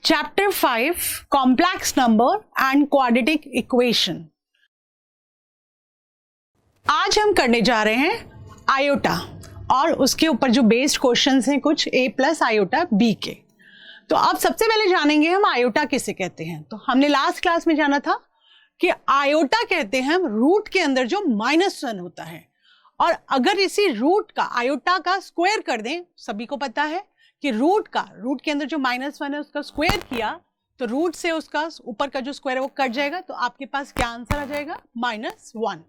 Chapter 5 complex number and quadratic equation. आज हम करने जा रहे हैं आयोटा और उसके ऊपर जो बेस्ड क्वेश्चंस हैं कुछ a प्लस आयोटा b के। तो अब सबसे पहले जानेंगे हम आयोटा किसे कहते हैं। तो हमने लास्ट क्लास में जाना था कि आयोटा कहते हैं हम रूट के अंदर जो -1 होता है, और अगर इसी रूट का आयोटा का स्क्वायर कर दें, सभी को पता है कि रूट के अंदर जो -1 है उसका स्क्वायर किया तो रूट से उसका ऊपर का जो स्क्वायर है वो कट जाएगा, तो आपके पास क्या आंसर आ जाएगा -1।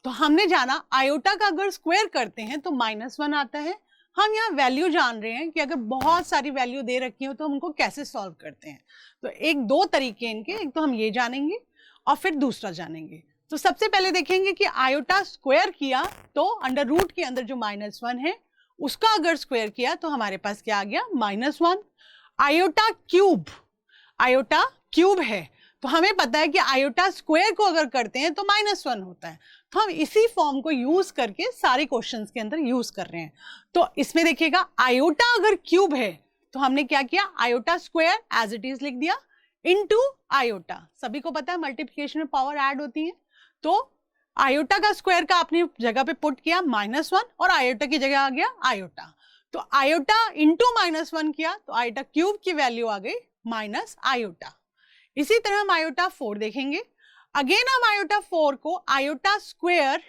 तो हमने जाना आयोटा का अगर स्क्वायर करते हैं तो -1 आता है। हम यहाँ वैल्यू जान रहे हैं कि अगर बहुत सारी वैल्यू दे रखी हो तो हम उनको कैसे सॉल्व करते हैं। तो एक दो तरीके इनके, एक तो हम ये जानेंगे और फिर दूसरा जानेंगे। तो सबसे पहले देखेंगे कि आयोटा स्क्वायर किया तो अंडर रूट के अंदर जो -1 है उसका अगर स्क्वायर किया तो हमारे पास क्या आ गया -1। आयोटा क्यूब है तो हमें पता है कि आयोटा स्क्वायर को अगर करते हैं तो -1 होता है। तो हम इसी फॉर्म को यूज करके सारे क्वेश्चंस के अंदर यूज कर रहे हैं। तो इसमें देखिएगा आयोटा अगर क्यूब है तो हमने क्या किया, iota square as it is लिख दिया इनटू आयोटा। सभी को पता है मल्टीप्लिकेशन में पावर ऐड होती है, तो आयोटा का स्क्वायर का अपनी जगह पे पुट किया -1 और आयोटा की जगह आ गया आयोटा। तो आयोटा इंटू -1 किया तो आयोटा क्यूब की वैल्यू आ गई माइनस आयोटा। इसी तरह हम आयोटा 4 देखेंगे। अगेन हम आयोटा 4 को iota square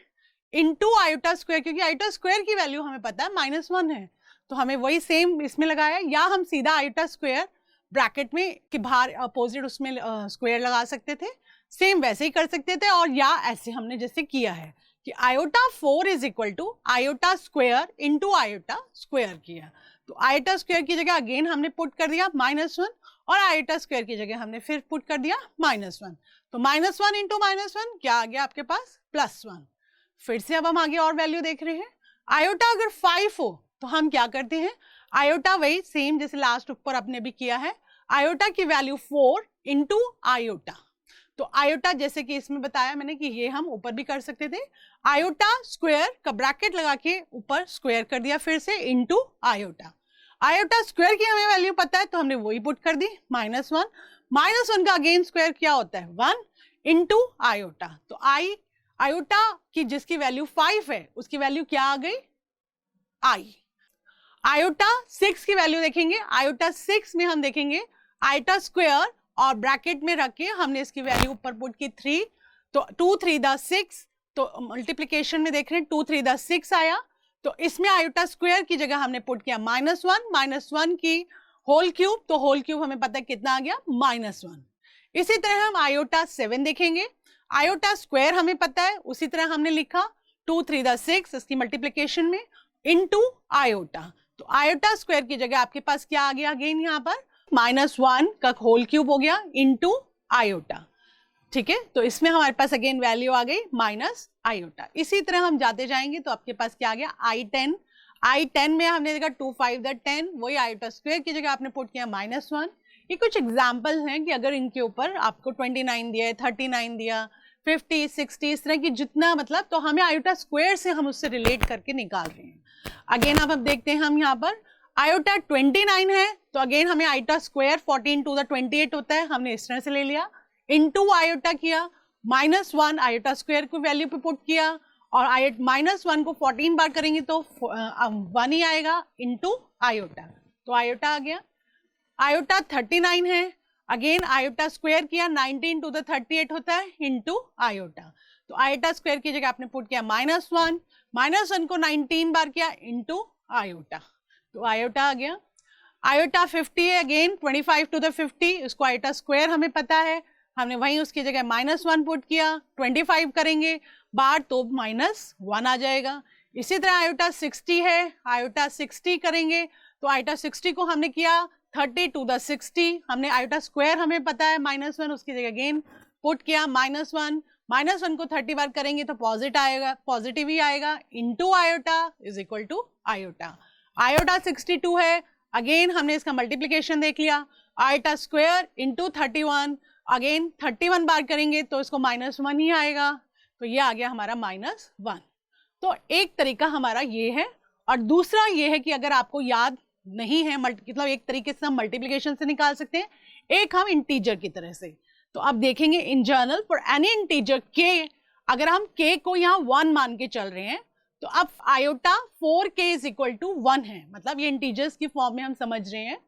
into iota square, क्योंकि आयोटा स्क्वायर की वैल्यू हमें पता है -1 है, तो हमें वही सेम इसमें लगाया, या हम सीधा आयोटा स्क्वायर ब्रैकेट में कि बाहर अपोजिट उसमें स्क्वायर लगा सकते थे, सेम वैसे ही कर सकते थे, और या ऐसे हमने जैसे किया है कि iota 4 is equal to iota square into iota square किया। तो आयोटा स्क्वायर की जगह अगेन हमने पुट कर दिया -1 और आयोटा स्क्वायर की जगह हमने फिर पुट कर दिया -1। तो -1 इंटू -1 क्या आ गया आपके पास +1। फिर से अब हम आगे और वैल्यू देख रहे हैं। आयोटा अगर 5 हो तो हम क्या करते हैं, आयोटा वही सेम जैसे लास्ट ऊपर आपने भी किया है, आयोटा की वैल्यू 4 इंटू आयोटा। तो आयोटा जैसे कि इसमें बताया मैंने कि ये हम ऊपर भी कर सकते थे, आयोटा स्क्वायर का ब्रैकेट लगा के ऊपर स्क्वायर कर दिया फिर से इंटू आयोटा। आयोटा स्क्वायर की हमें वैल्यू पता है तो हमने वही पुट कर दी -1। -1 का अगेन स्क्वायर क्या होता है 1 इंटू आयोटा। तो आयोटा की जिसकी वैल्यू 5 है उसकी वैल्यू क्या आ गई आई। आयोटा 6 की वैल्यू देखेंगे, आयोटा 6 में हम देखेंगे आयोटा स्क्वायर और ब्रैकेट में रख के हमने इसकी वैल्यू ऊपर पुट की 3, तो 2 3 द 6, तो मल्टीप्लिकेशन में देख रहे हैं 2 3 द 6 आया। तो इसमें आयोटा स्क्वायर की जगह हमने पुट किया -1 की होल क्यूब, तो होल क्यूब हमें पता है कितना आ गया -1। इसी तरह हम आयोटा 7 देखेंगे, आयोटा स्क्वायर हमें पता है, उसी तरह हमने लिखा 2 3 द 6 इसकी मल्टीप्लिकेशन में इनटू आयोटा। तो आयोटा स्क्वायर की जगह आपके पास क्या आ गया अगेन यहाँ पर -1 का होल क्यूब हो गया इनटू आयोटा। ठीक है, तो इसमें हमारे पास अगेन वैल्यू आ गई माइनस आयोटा। इसी तरह हम जाते जाएंगे तो आपके पास क्या आ गया I10 में हमने देखा 2 5 द 10, वही आयोटा स्क्वायर की जगह आपने पुट किया -1। ये कुछ एग्जाम्पल हैं कि अगर इनके ऊपर आपको 29 दिया है, 39 दिया, 50 60 इस तरह की जितना मतलब, तो हमें आयोटा स्क्वायर से हम उससे रिलेट करके निकाल रहे हैं। अगेन अब देखते हैं हम यहाँ पर आयोटा 29 है तो अगेन हमें आयोटा स्क्वायर 14 टू द 28 होता है, हमने इस तरह से ले लिया इनटू आयोटा किया, -1 आयोटा स्क्वायर को वैल्यू पे पुट किया, और -1 को 14 बार करेंगे तो 1 ही आएगा इनटू आयोटा। तो आयोटा आ गया। आयोटा 39 है, अगेन आयोटा स्क्वायर किया 19 टू द 38 होता है इनटू आयोटा। तो आयोटा स्क्वायर की जगह आपने पुट किया -1 को 19 बार किया इनटू आयोटा, तो आयोटा आ गया। आयोटा 50 है, अगेन 25 टू द 50, उसको आयोटा स्क्वायर हमें पता है, हमने वहीं उसकी जगह -1 पुट किया, 25 करेंगे बार तो -1 आ जाएगा। इसी तरह आयोटा 60 है, आयोटा 60 करेंगे तो आयोटा 60 को हमने किया 30 टू द 60, हमने आयोटा स्क्वायर हमें पता है -1, उसकी जगह अगेन पुट किया -1 को 30 बार करेंगे तो पॉजिटिव ही आएगा into iota is equal to iota. Iota 62 है, अगेन हमने इसका मल्टीप्लिकेशन देख लिया, आयोटा स्क्वायर इंटू 31, अगेन 31 बार करेंगे तो इसको -1 ही आएगा, तो ये आ गया हमारा -1। तो एक तरीका हमारा ये है, और दूसरा ये है कि अगर आपको याद नहीं है, मतलब एक तरीके से हम मल्टीप्लिकेशन से निकाल सकते हैं, एक हम इंटीजर की तरह से। तो अब देखेंगे in general for any integer k, अगर हम k को यहाँ 1 मान के चल रहे हैं तो अब iota 4k is equal to 1 है, मतलब ये इंटीजर्स की फॉर्म में हम समझ रहे हैं।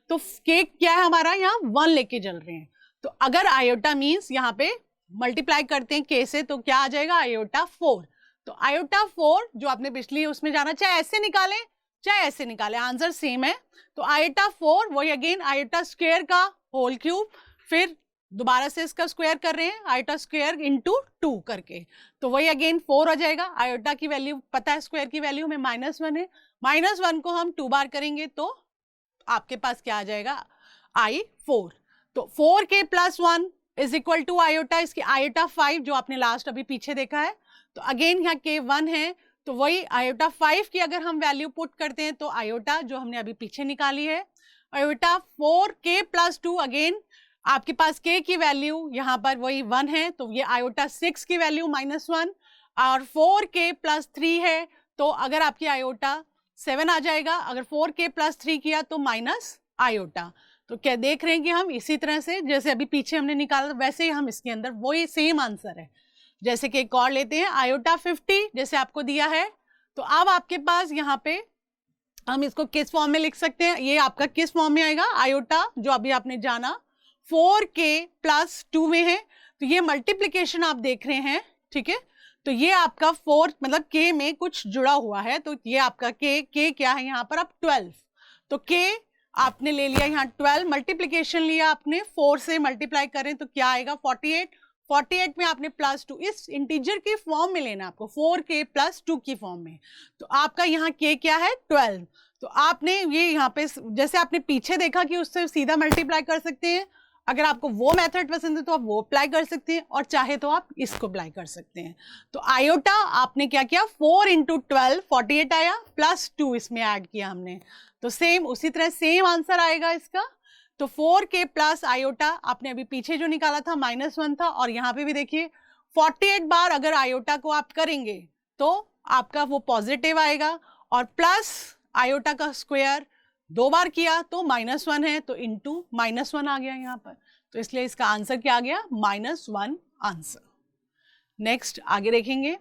तो k क्या है हमारा, यहाँ 1 लेके चल रहे हैं। तो अगर आयोटा मीन्स यहाँ पे मल्टीप्लाई करते हैं k से तो क्या आ जाएगा, आयोटा 4। तो आयोटा 4 जो आपने पिछली उसमें जाना, चाहे ऐसे निकालें चाहे ऐसे निकालें, आंसर सेम है। तो आयोटा 4 वही अगेन आयोटा स्क्वायर का होल क्यूब, फिर दोबारा से इसका स्क्वायर कर रहे हैं, आयोटा स्क्वायर इंटू 2 करके, तो वही अगेन 4 हो जाएगा। आयोटा की वैल्यू पता है, स्क्वायर की वैल्यू में -1 है, -1 को हम 2 बार करेंगे तो आपके पास क्या आ जाएगा, I4। तो 4k + 1 is equal to iota, इसकी आयोटा 5 जो आपने लास्ट अभी पीछे देखा है। तो अगेन यहाँ k 1 है, तो वही आयोटा 5 की अगर हम वैल्यू पुट करते हैं तो आयोटा जो हमने अभी पीछे निकाली है, आयोटा 4k + 2, अगेन आपके पास k की वैल्यू यहाँ पर वही 1 है, तो ये आयोटा 6 की वैल्यू -1, और 4k + 3 है, तो अगर आपकी आयोटा 7 आ जाएगा, अगर 4k + 3 किया तो माइनस आयोटा। तो क्या देख रहे हैं कि हम इसी तरह से जैसे अभी पीछे हमने निकाला वैसे ही हम इसके अंदर वही सेम आंसर है। जैसे कि एक और लेते हैं, आयोटा 50 जैसे आपको दिया है, तो अब आपके पास यहाँ पे हम इसको किस फॉर्म में लिख सकते हैं, ये आपका किस फॉर्म में आएगा, आयोटा जो अभी आपने जाना 4k + 2 में है, तो ये मल्टीप्लिकेशन आप देख रहे हैं, ठीक है। तो ये आपका 4 मतलब k में कुछ जुड़ा हुआ है, तो ये आपका k क्या है यहाँ पर, अब 12, तो k आपने ले लिया यहाँ 12, मल्टीप्लिकेशन लिया आपने 4 से मल्टीप्लाई करें तो क्या आएगा 48 में आपने +2, इस इंटीजर की फॉर्म में लेना आपको, 4k + 2 की फॉर्म में। तो आपका यहाँ k क्या है 12, तो आपने ये यहाँ पे जैसे आपने पीछे देखा कि उससे सीधा मल्टीप्लाई कर सकते हैं, अगर आपको वो मेथड पसंद है तो आप वो अप्लाई कर सकते हैं, और चाहे तो आप इसको अप्लाई कर सकते हैं। तो आयोटा आपने क्या किया, 4 × 12 48 आया, +2 इसमें ऐड किया हमने, तो सेम उसी तरह सेम आंसर आएगा इसका। तो 4k + आयोटा आपने अभी पीछे जो निकाला था -1 था, और यहाँ पे भी देखिए 48 बार अगर आयोटा को आप करेंगे तो आपका वो पॉजिटिव आएगा, और प्लस आयोटा का स्क्वायर 2 बार किया तो -1 है, तो इंटू -1 आ गया यहाँ पर, तो इसलिए इसका आंसर क्या आ गया, -1 आंसर। नेक्स्ट आगे देखेंगे,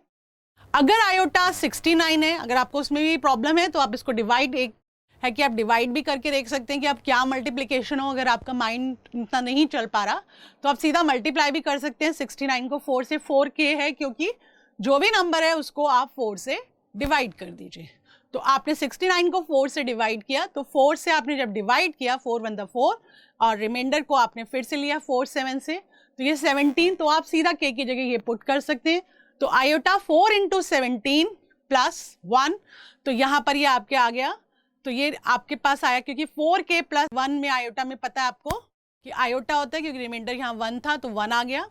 अगर आयोटा 69 है, अगर आपको उसमें भी प्रॉब्लम है तो आप इसको डिवाइड, एक है कि आप डिवाइड भी करके देख सकते हैं कि आप क्या मल्टीप्लिकेशन हो, अगर आपका माइंड इतना नहीं चल पा रहा तो आप सीधा मल्टीप्लाई भी कर सकते हैं। 69 को 4 से, 4k है क्योंकि जो भी नंबर है उसको आप 4 से डिवाइड कर दीजिए। तो आपने 69 को 4 से डिवाइड किया, तो 4 से आपने जब डिवाइड किया 4 × 1 4, और रिमाइंडर को आपने फिर से लिया 4 7 से, तो ये 17, तो आप सीधा k की जगह ये पुट कर सकते हैं। तो आयोटा 4 × 17 + 1, तो यहाँ पर ये आपके आ गया, तो ये आपके पास आया क्योंकि 4k + 1 में आयोटा में पता है आपको कि आयोटा होता है, क्योंकि रिमाइंडर यहाँ 1 था तो 1 आ गया।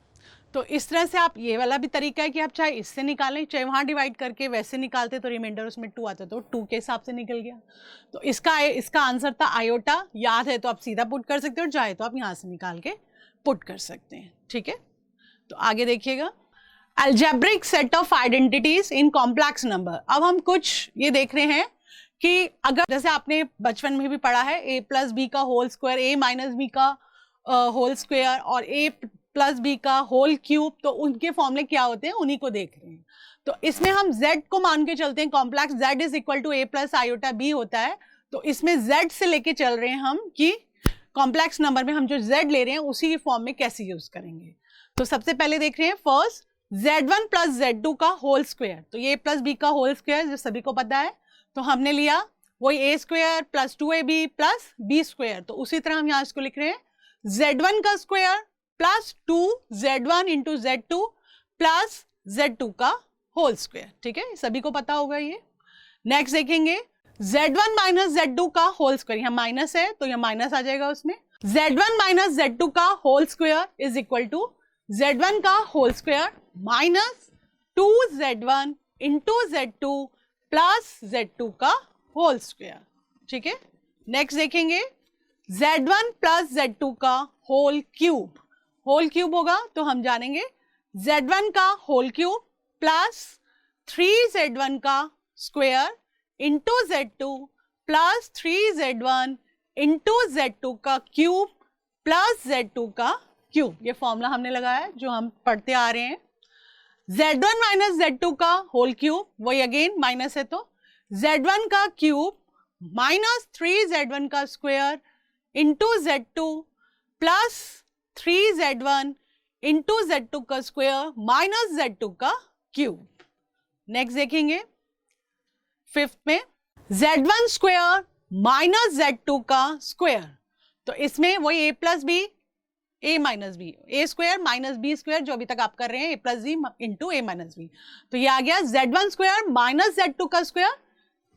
तो इस तरह से आप, ये वाला भी तरीका है कि आप चाहे इससे निकालें चाहे वहाँ डिवाइड करके वैसे निकालते तो रिमाइंडर उसमें 2 आता, तो 2 के हिसाब से निकल गया। तो इसका आंसर था आयोटा, याद है तो आप सीधा पुट कर सकते हो, चाहे तो आप यहाँ से निकाल के पुट कर सकते हैं, ठीक है। तो आगे देखिएगा, algebraic set of identities in complex number. अब हम कुछ ये देख रहे हैं कि अगर जैसे आपने बचपन में भी पढ़ा है a + b का होल स्क्वायर, a - b का होल स्क्वायर और a + b का होल क्यूब, तो उनके फॉर्मूले क्या होते हैं उन्हीं को देख रहे हैं। तो इसमें हम z को मान के चलते हैं, complex z is equal to a + iota b होता है, तो इसमें z से लेके चल रहे हैं हम कि कॉम्प्लेक्स नंबर में हम जो z ले रहे हैं उसी के फॉर्म में कैसे यूज करेंगे। तो सबसे पहले देख रहे हैं फर्स्ट z1 + z2 का होल स्क्वायर, तो ये a + b का होल स्क्वायर जो सभी को पता है, तो हमने लिया वही a² + 2ab + b², तो उसी तरह हम यहाँ इसको लिख रहे हैं z1 का स्क्वायर + 2z1 × z2 + z2 का होल स्क्वायर, ठीक है, सभी को पता होगा ये। नेक्स्ट देखेंगे z1 - z2 का होल स्क्वायर, यहाँ माइनस है तो यहाँ माइनस आ जाएगा उसमें, z1 - z2 का whole square is equal to z1 का whole square - 2z1 × z2 + z2 का होल स्क्वायर, ठीक है। नेक्स्ट देखेंगे z1 + z2 का होल क्यूब होगा, तो हम जानेंगे z1 का होल क्यूब + 3z1 का square × z2 plus 3z1 into z2 का क्यूब प्लस z2 का क्यूब। ये फॉर्मूला हमने लगाया है जो हम पढ़ते आ रहे हैं। z1 माइनस z2 का होल क्यूब, वही अगेन माइनस है तो z1 का क्यूब माइनस 3z1 का square into z2 plus 3z1 into z2 का स्क्वायर माइनस z2 का क्यूब। नेक्स्ट देखेंगे फिफ्थ में z1 स्क्वायर माइनस z2 का स्क्वायर। तो इसमें वही a plus B a minus B, A square minus B square जो अभी तक आप कर रहे हैं, a plus B into A minus B. तो ये आ गया z1 स्क्वायर माइनस z2 का square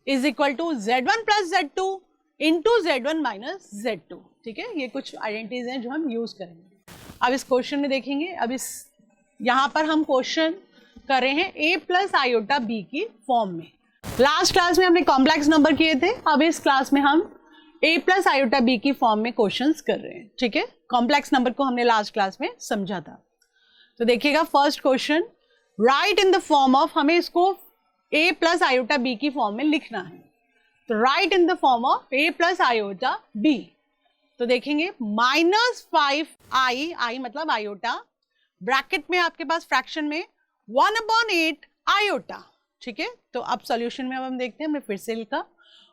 is equal to z1 plus z2 into z1 minus z2। ठीक है, ये कुछ आइडेंटिटीज हैं जो हम यूज करेंगे। अब इस क्वेश्चन में देखेंगे, अब इस यहाँ पर हम क्वेश्चन कर रहे हैं a प्लस आयोटा b की फॉर्म में। लास्ट क्लास में हमने कॉम्प्लेक्स नंबर किए थे, अब इस क्लास में हम a प्लस आयोटा b की फॉर्म में क्वेश्चंस कर रहे हैं। ठीक है, कॉम्प्लेक्स नंबर को हमने लास्ट क्लास में समझा था। तो देखिएगा first question, right in the form of, हमें इसको a प्लस आयोटा b की फॉर्म में लिखना है। तो right in the form of a plus iota b। तो देखेंगे -5i, i मतलब आयोटा, ब्रैकेट में आपके पास फ्रैक्शन में 1/8 आयोटा। ठीक है, तो अब सॉल्यूशन में अब हम देखते हैं, हमने फिर से लिखा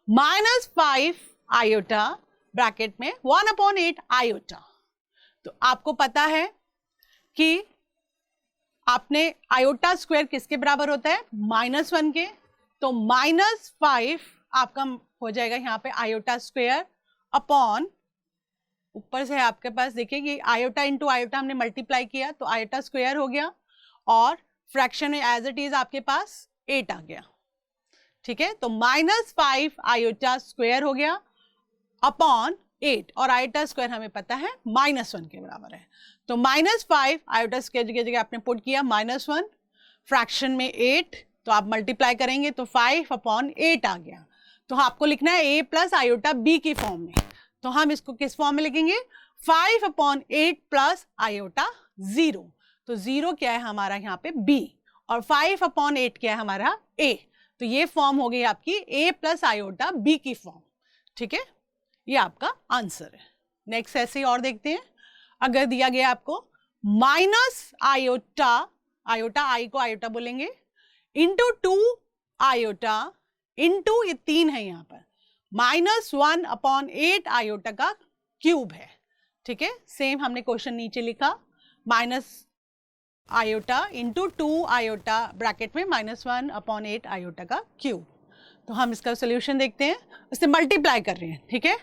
-5 आयोटा ब्रैकेट में 1/8 आयोटा। तो आपको पता है कि आपने आयोटा स्क्वायर किसके बराबर होता है, -1 के। तो -5 आपका हो जाएगा यहाँ पे आयोटा स्क्वायर अपॉन, ऊपर से आपके पास देखिए कि आयोटा इंटू आयोटा हमने मल्टीप्लाई किया तो आयोटा स्क्वायर हो गया और फ्रैक्शन में एज इट इज आपके पास 8 आ गया। ठीक है, तो -5 आयोटा स्क्वायर हो गया अपॉन 8 और आयोटा स्क्वायर हमें पता है -1 के बराबर है। तो -5 आयोटा स्क्वायर की जगह आपने पुट किया -1, फ्रैक्शन में 8, तो आप मल्टीप्लाई करेंगे तो 5/8 आ गया। तो आपको लिखना है a प्लस आयोटा b की फॉर्म में। तो हम इसको किस फॉर्म में लिखेंगे, 5/8 प्लस आयोटा 0। तो 0 क्या है हमारा यहाँ पे b और 5/8 क्या है हमारा a। तो ये फॉर्म हो गई आपकी a प्लस आयोटा b की फॉर्म। ठीक है, ये आपका आंसर है। नेक्स्ट ऐसे ही और देखते हैं, अगर दिया गया आपको माइनस आयोटा, आयोटा आई को आयोटा बोलेंगे, इंटू 2 आयोटा इंटू, ये 3 है यहाँ पर, -1/8 आयोटा का क्यूब है। ठीक है, सेम हमने क्वेश्चन नीचे लिखा, minus iota into 2 iota bracket में -1/8 आयोटा का क्यूब। तो हम इसका सोल्यूशन देखते हैं, इससे मल्टीप्लाई कर रहे हैं। ठीक है,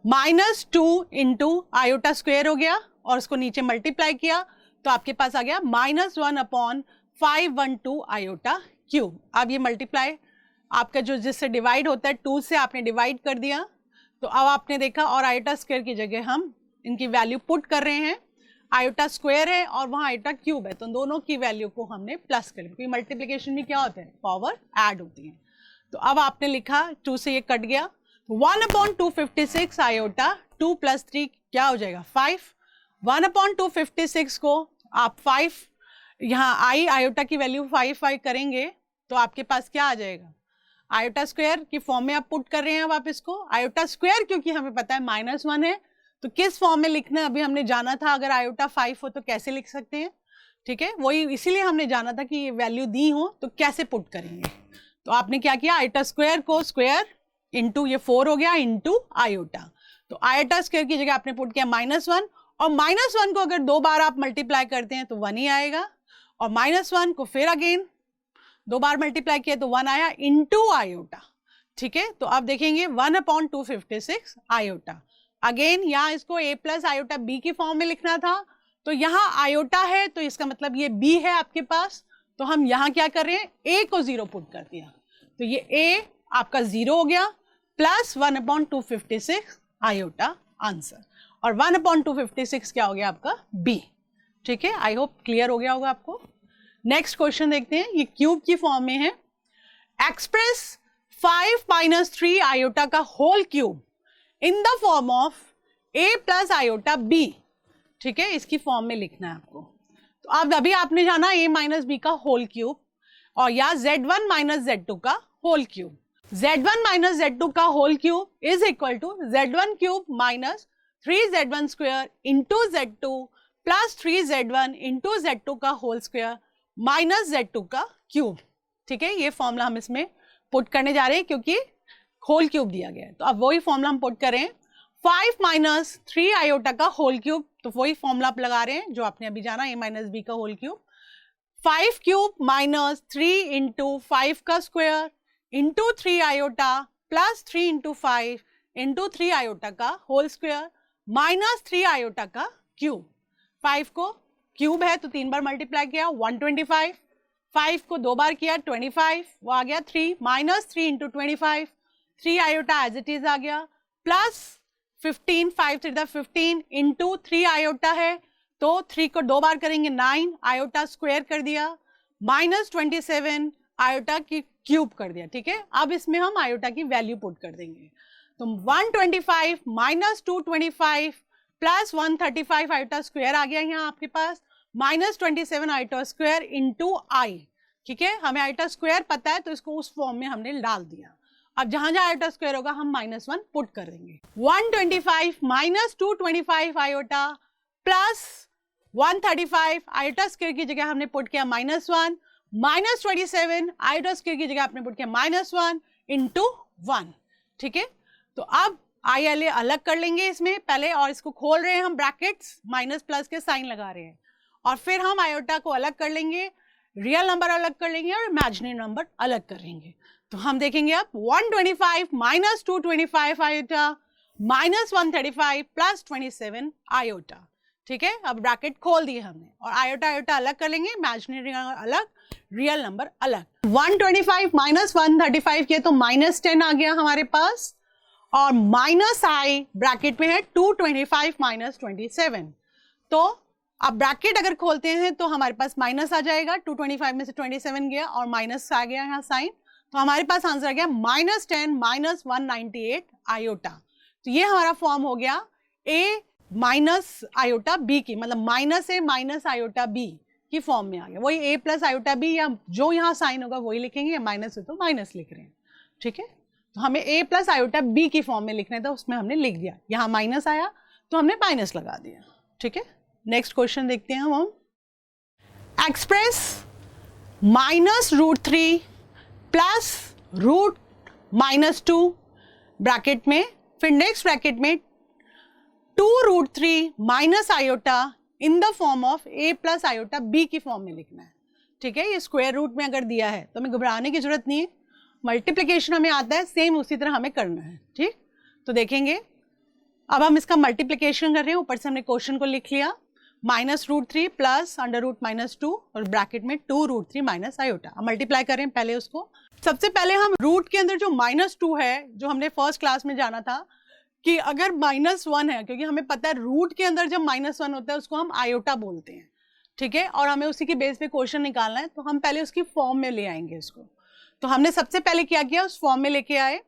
-2 इंटू आयोटा स्क्वायर हो गया और उसको नीचे मल्टीप्लाई किया तो आपके पास आ गया -1/512 आयोटा क्यूब। अब ये मल्टीप्लाई आपका जो जिससे डिवाइड होता है 2 से आपने डिवाइड कर दिया, तो अब आपने देखा और आयोटा स्क्वायर की जगह हम इनकी वैल्यू पुट कर रहे हैं। आयोटा स्क्वायर है और वहाँ आयोटा क्यूब है, तो दोनों की वैल्यू को हमने प्लस कर लिया, क्योंकि मल्टीप्लिकेशन में क्या होता है, पावर ऐड होती है। तो अब आपने लिखा 2 से ये कट गया, 1/256 आयोटा 2 + 3 क्या हो जाएगा 5। 1/256 को आप 5 यहाँ आई आयोटा की वैल्यू 5 करेंगे तो आपके पास क्या आ जाएगा, आयोटा स्क्वायर की फॉर्म में आप पुट कर रहे हैं। अब आप इसको आयोटा स्क्वायर, क्योंकि हमें पता है -1 है तो किस फॉर्म में लिखना है अभी हमने जाना था। अगर आयोटा 5 हो तो कैसे लिख सकते हैं, ठीक है, वही इसीलिए हमने जाना था कि ये वैल्यू दी हो तो कैसे पुट करेंगे। तो आपने क्या किया, आयोटा स्क्वायर को स्क्वायर इंटू, ये 4 हो गया इंटू आयोटा, तो आयोटा स्क्वायर की जगह आपने पुट किया -1 और -1 को अगर 2 बार आप मल्टीप्लाई करते हैं तो 1 ही आएगा और -1 को फिर अगेन 2 बार मल्टीप्लाई किया तो 1 आया इंटू आयोटा। ठीक है, तो अब देखेंगे 1/256 आयोटा। अगेन यहाँ इसको a प्लस आयोटा b की फॉर्म में लिखना था, तो यहाँ आयोटा है तो इसका मतलब ये b है आपके पास, तो हम यहाँ क्या कर रहे हैं, a को 0 पुट कर दिया, तो ये a आपका 0 हो गया प्लस 1/256 आयोटा आंसर, और 1/256 क्या हो गया आपका b। ठीक है, आई होप क्लियर हो गया होगा आपको। नेक्स्ट क्वेश्चन देखते हैं, ये क्यूब की फॉर्म में है। एक्सप्रेस 5 - 3 आयोटा का whole cube in the form of a plus iota b। ठीक है, इसकी फॉर्म में लिखना है आपको। तो अब अभी आपने जाना a माइनस b का होल क्यूब और या z1 - z2 का whole cube. z1 minus z2 का whole cube is equal to z1 cube minus 3z1 square into z2 plus 3z1 into z2 का होल स्क्वायर माइनस z2 का cube. ठीक है, ये फॉर्मूला हम इसमें पुट करने जा रहे हैं क्योंकि होल क्यूब दिया गया है। तो अब वही फॉर्मूला हम पुट करें, 5 माइनस 3 आयोटा का होल क्यूब, तो वही फॉर्मूला आप लगा रहे हैं जो आपने अभी जाना, a माइनस बी का whole cube, 5 cube minus 3 into 5 का square into 3 iota plus 3 into 5 into 3 iota का होल स्क्वायर माइनस 3 आयोटा का क्यूब। 5 को क्यूब है तो 3 बार मल्टीप्लाई किया 125, 5 को 2 बार किया 25, वो आ गया 3 minus 3 into 25, 3 iota as it is आ गया, प्लस 15, 5 3 15 इंटू 3 आयोटा है तो 3 को 2 बार करेंगे 9, आयोटा स्क्वायर कर दिया, माइनस 27 आयोटा की क्यूब कर दिया। ठीक है, अब इसमें हम आयोटा की वैल्यू पुट कर देंगे, तो 125 माइनस 225 प्लस 135 आयोटा स्क्वायर आ गया यहाँ आपके पास, माइनस 27 आयोटा स्क्वायर इंटू आई। ठीक है, हमें आयोटा स्क्वायर पता है तो इसको उस फॉर्म में हमने डाल दिया। अब जहां जहां आयोटा स्क्वायर होगा हम -1 पुट कर देंगे। 125 minus 225 iota plus 135 iota square की जगह हमने पुट किया -1, माइनस 27 आयोटा स्क्वायर की जगह आपने पुट किया -1 इंटू 1। ठीक है, तो अब आई एल ए अलग कर लेंगे इसमें पहले, और इसको खोल रहे हैं हम ब्रैकेट्स, माइनस प्लस के साइन लगा रहे हैं, और फिर हम आयोटा को अलग कर लेंगे, रियल नंबर अलग कर लेंगे और इमेजिनरी नंबर अलग करेंगे। तो हम देखेंगे अब 125 minus 225 iota minus 135 plus 27 iota. ठीक है, अब ब्रैकेट खोल दिए हमने और आयोटा आयोटा अलग कर लेंगे, इमेजिनरी नंबर अलग, रियल नंबर अलग। 125 माइनस 135 किया तो -10 आ गया हमारे पास, और माइनस आई ब्रैकेट में है 225 माइनस 27। तो अब ब्रैकेट अगर खोलते हैं तो हमारे पास माइनस आ जाएगा, 225 में से 27 गया और माइनस आ गया यहाँ साइन, तो हमारे पास आंसर आ गया -10 माइनस 198 आयोटा। तो ये हमारा फॉर्म हो गया a माइनस आयोटा b की, मतलब minus a minus iota b की फॉर्म में आ गया। वही a प्लस आयोटा b, या जो यहाँ साइन होगा वही लिखेंगे, या माइनस है तो माइनस लिख रहे हैं। ठीक है, तो हमें a प्लस आयोटा b की फॉर्म में लिखना था, उसमें हमने लिख दिया, यहाँ माइनस आया तो हमने माइनस लगा दिया। ठीक है, नेक्स्ट क्वेश्चन देखते हैं हम। एक्सप्रेस -√3 प्लस √-2 ब्रैकेट में, फिर नेक्स्ट ब्रैकेट में 2√3 minus iota in the form of a plus iota b की फॉर्म में लिखना है। ठीक है, ये स्क्वायर रूट में अगर दिया है तो हमें घबराने की जरूरत नहीं है, मल्टीप्लिकेशन हमें आता है, सेम उसी तरह हमें करना है। ठीक, तो देखेंगे अब हम इसका मल्टीप्लिकेशन कर रहे हैं, ऊपर से हमने क्वेश्चन को लिख लिया, -√3 प्लस √-2 और ब्रैकेट में 2√3 माइनस आयोटा। अब मल्टीप्लाई करें पहले उसको। सबसे पहले हम रूट के अंदर जो -2 है, जो हमने फर्स्ट क्लास में जाना था कि अगर -1 है, क्योंकि हमें पता है रूट के अंदर जब -1 होता है उसको हम आयोटा बोलते हैं। ठीक है, और हमें उसी के बेस पे क्वेश्चन निकालना है, तो हम पहले उसकी फॉर्म में ले आएंगे इसको। तो हमने सबसे पहले क्या किया, उस फॉर्म में लेके आए,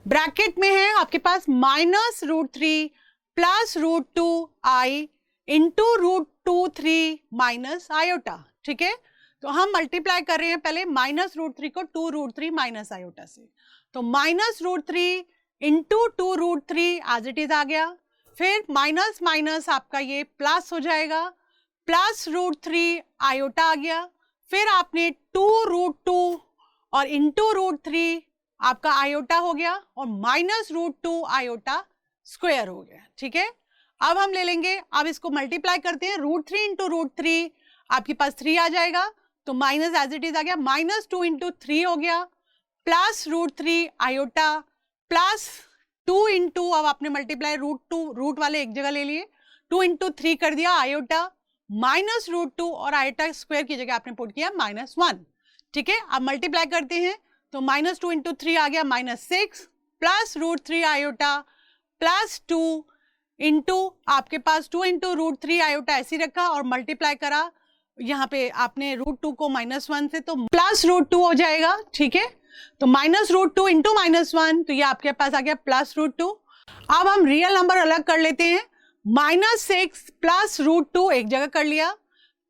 ब्रैकेट में है आपके पास -√3 प्लस √2 आई इंटू √2 माइनस आयोटा। ठीक है, तो हम मल्टीप्लाई कर रहे हैं पहले -√3 को 2√3 माइनस आयोटा से, तो -√3 इंटू 2√3 एज इट इज आ गया, फिर माइनस माइनस आपका ये प्लस हो जाएगा, प्लस √3 आयोटा आ गया, फिर आपने 2√2 और इंटू √3 आपका आयोटा हो गया, और -√2 आयोटा स्क्वायर हो गया। ठीक है, अब हम ले लेंगे, अब इसको मल्टीप्लाई करते हैं, √3 इंटू √3 आपके पास 3 आ जाएगा, तो माइनस एज इट इज आ गया, -2 इंटू 3 हो गया, प्लस √3 आयोटा प्लस 2 इंटू, अब आपने मल्टीप्लाई √2 रूट वाले एक जगह ले लिए, 2 इंटू 3 कर दिया आयोटा, -√2 और आयोटा स्क्वायर की जगह आपने पुट किया -1। ठीक है, अब मल्टीप्लाई करते हैं तो -2 इंटू 3 आ गया -6, प्लस √3 आयोटा प्लस 2 इंटू आपके पास 2 इंटू √3 आयोटा ऐसे रखा और मल्टीप्लाई करा, यहाँ पे आपने √2 को -1 से, तो प्लस √2 हो जाएगा। ठीक है, तो -√2 इंटू -1, तो ये आपके पास आ गया प्लस √2। अब हम रियल नंबर अलग कर लेते हैं, -6 प्लस √2 एक जगह कर लिया,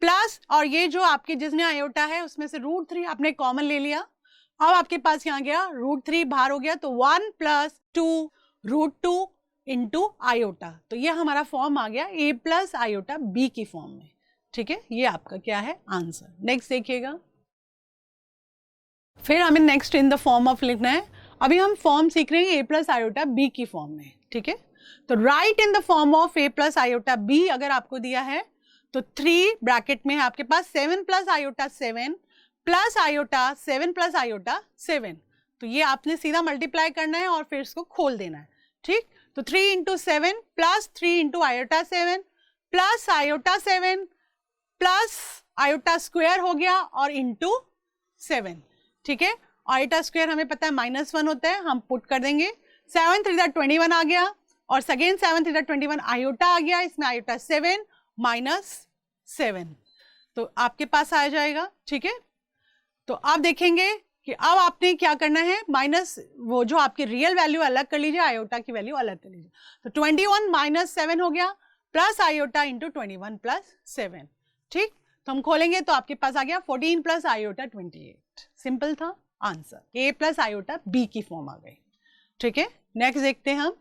प्लस और ये जो आपके जिसमें आयोटा है उसमें से √3 आपने कॉमन ले लिया, अब आपके पास यहाँ गया √3 बाहर हो गया, तो 1 + 2 √2 इंटू आयोटा, तो ये हमारा फॉर्म आ गया a + आयोटा b की फॉर्म में। ठीक है, ये आपका क्या है आंसर। नेक्स्ट देखिएगा, फिर हमें next in the form of लिखना है। अभी हम फॉर्म सीख रहे हैं a + आयोटा b की फॉर्म में। ठीक है, तो right in the form of a + iota b अगर आपको दिया है तो 3 ब्रैकेट में है आपके पास 7 + आयोटा 7 प्लस आयोटा 7 + आयोटा 7, तो ये आपने सीधा मल्टीप्लाई करना है और फिर इसको खोल देना है। ठीक, तो 3 × 7 plus 3 × iota 7 plus iota 7 plus iota square हो गया और इंटू 7। ठीक है, आयोटा स्क्वायर हमें पता है -1 होता है, हम पुट कर देंगे। 7 × 3 = 21 आ गया और सेकेंड 7 × 3 = 21 आयोटा आ गया, इसमें आयोटा 7 -7, तो आपके पास आ जाएगा। ठीक है, तो आप देखेंगे कि अब आपने क्या करना है, माइनस वो जो आपकी रियल वैल्यू अलग कर लीजिए, आयोटा की वैल्यू अलग कर लीजिए, तो 21 - 7 हो गया प्लस आयोटा इंटू 21 + 7। ठीक, तो हम खोलेंगे तो आपके पास आ गया 14 + आयोटा 28। सिंपल था आंसर, a + आयोटा b की फॉर्म आ गई। ठीक है, नेक्स्ट देखते हैं हम।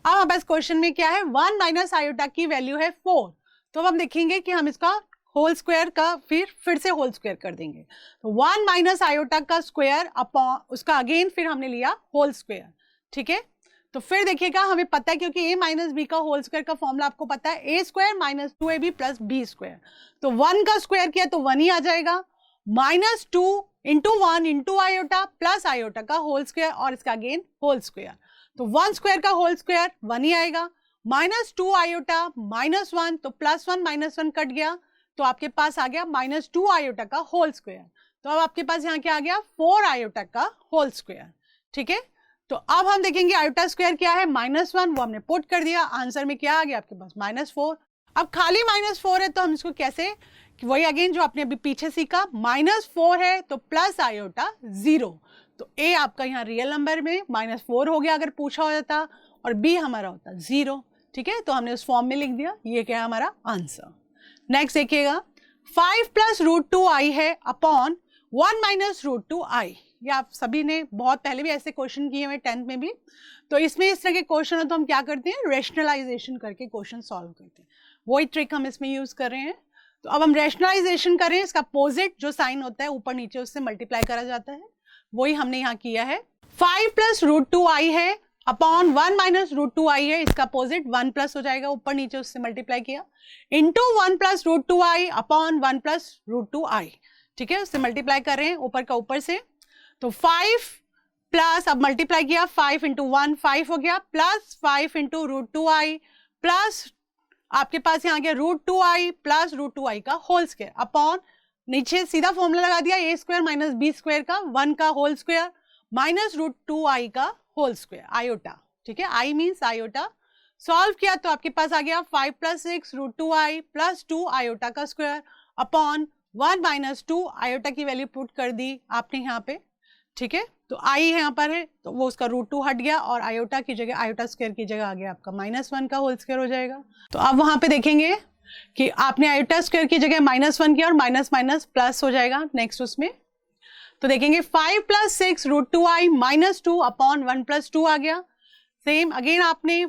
अब हमारे पास क्वेश्चन में क्या है, 1 - आयोटा की वैल्यू है 4, तो अब हम देखेंगे कि हम इसका होल स्क्वायर का फिर से होल स्क्वायर कर देंगे, तो 1 - आयोटा का स्क्वायर अपॉन उसका अगेन फिर हमने लिया होल स्क्वायर। ठीक है, तो फिर देखिएगा हमें पता है क्योंकि a - b का होल स्क्वायर का फॉर्मूला आपको पता है, a² - 2ab + b², तो 1 का स्क्वायर किया तो 1 ही आ जाएगा, -2 × 1 × आयोटा प्लस आयोटा का होल स्क्वायर और इसका अगेन होल स्क्वायर, तो 1 स्क्वायर का होल स्क्वायर 1 ही आएगा, -2 आयोटा -1, तो +1 -1 कट गया, तो आपके पास आ गया -2 आयोटा का होल स्क्वायर, तो अब आपके पास यहाँ क्या आ गया 4 आयोटा का होल स्क्वायर। ठीक है, तो अब हम देखेंगे आयोटा स्क्वायर क्या है -1, वो हमने पुट कर दिया, आंसर में क्या आ गया आपके पास -4। अब खाली -4 है तो हम इसको कैसे, वही अगेन जो आपने अभी पीछे सीखा, -4 है तो प्लस आयोटा 0, तो a आपका यहाँ रियल नंबर में -4 हो गया अगर पूछा हो जाता, और b हमारा होता 0। ठीक है, तो हमने उस फॉर्म में लिख दिया, ये क्या है हमारा आंसर। नेक्स्ट देखिएगा, 5 + √2i है अपॉन 1 - √2i, ये आप सभी ने बहुत पहले भी ऐसे क्वेश्चन किए हुए 10th में भी, तो इसमें इस तरह के क्वेश्चन हो तो हम क्या करते हैं, रेशनलाइजेशन करके क्वेश्चन सॉल्व करते हैं, वही ट्रिक हम इसमें यूज कर रहे हैं। तो अब हम रेशनलाइजेशन करें, इसका अपोजिट जो साइन होता है ऊपर नीचे उससे मल्टीप्लाई करा जाता है, वही हमने यहाँ किया है। 5 + √2i है अपॉन 1 - √2i है, इसका अपोजिट 1 प्लस हो जाएगा, ऊपर नीचे उससे मल्टीप्लाई किया, इंटू 1 + √2i अपॉन 1 + √2i। ठीक है, उससे मल्टीप्लाई कर रहे हैं ऊपर का ऊपर से, तो 5 प्लस अब मल्टीप्लाई किया 5 × 1 5 हो गया, प्लस 5 × √2i प्लस आपके पास यहाँ गया √2i प्लस √2i का होल स्क्वायर अपॉन नीचे सीधा फॉर्मूला लगा दिया, a² - b² का 1 का होल स्क्वायर माइनस √2i का होल स्क्वायर आयोटा। ठीक है, i मीन्स आयोटा, सॉल्व किया तो आपके पास आ गया 5 + 6 √2i प्लस 2 आयोटा का स्क्वायर अपॉन 1 - 2 आयोटा की वैल्यू पुट कर दी आपने यहाँ पे। ठीक है, तो i यहाँ पर है तो वो उसका √2 हट गया और आयोटा की जगह आयोटा स्क्वायर की जगह आ गया आपका -1 का होल स्क्वायर हो जाएगा। तो अब वहां पे देखेंगे कि आपने आयोटा स्क्वायर की जगह -1 किया और माइनस माइनस प्लस हो जाएगा नेक्स्ट उसमें, तो देखेंगे 5 + 6 √2i - 2 अपॉन 1 + 2 आ गया। सेम अगेन आपने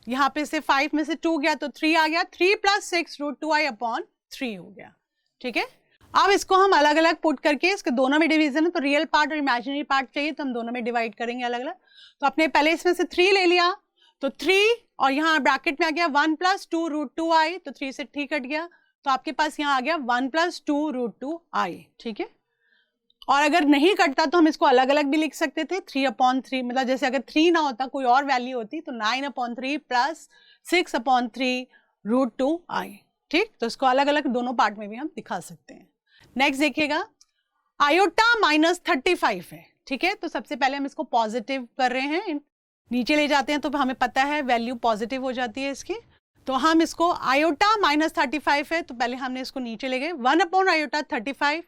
यहाँ पे से 5 में से 2 गया तो 3 आ गया, 3 + 6 √2i अपॉन 3 हो गया। ठीक है, अब इसको हम अलग अलग पुट करके, इसके दोनों में डिवीजन है तो रियल पार्ट और इमेजिनरी पार्ट चाहिए तो हम दोनों में डिवाइड करेंगे अलग अलग। तो आपने पहले इसमें से 3 ले लिया तो 3 और यहाँ ब्रैकेट में आ गया 1 + 2 √2i, तो 3 से 3 कट गया, तो आपके पास यहाँ आ गया 1 + 2 √2i। ठीक है, और अगर नहीं कटता तो हम इसको अलग अलग भी लिख सकते थे, 3/3, मतलब जैसे अगर 3 ना होता कोई और वैल्यू होती तो 9/3 प्लस 6/3 √2i। ठीक, तो इसको अलग अलग दोनों पार्ट में भी हम दिखा सकते हैं। नेक्स्ट देखिएगा, आयोटा -35 है। ठीक है, तो सबसे पहले हम इसको पॉजिटिव कर रहे हैं, नीचे ले जाते हैं तो हमें पता है वैल्यू पॉजिटिव हो जाती है इसकी, तो हम इसको आयोटा -35 है तो पहले हमने इसको नीचे ले गए 1/आयोटा 35,